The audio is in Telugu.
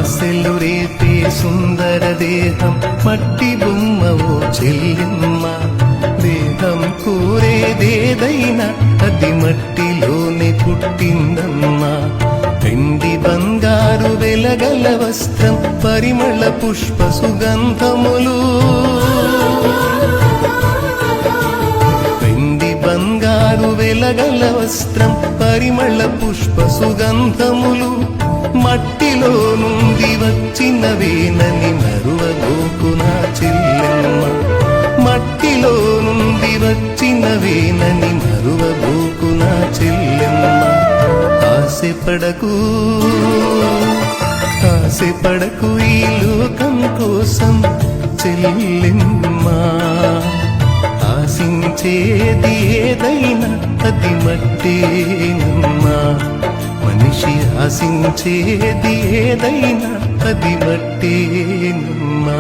ఆశలు రేపే సుందర దేహం మట్టి బొమ్మవో చెల్లెమ్మ. దేహం కోరేదేదైనా అది మట్టిలోనే పుట్టిందమ్మా. వెండి బంగారు వెలగల వస్త్రం పరిమళ పుష్ప సుగంధములు. వెండి బంగారు వెలగల వస్త్రం పరిమళ పుష్ప సుగంధములు మట్టిలో నుండి వచ్చినవేనని మరువబోకు నా చెల్లెమ్మ. మట్టిలో నుండి వచ్చినవేనని మరువబోకు నా చెల్లెమ్మ. ఆశపడకు ఆశపడకు ఈ లోకం కోసం చెల్లెమ్మ. ఆశించేది ఏదైనా అది మట్టేనమ్మా. మనిషి ఆశించేది ఏదైనా అది మట్టేనమ్మా.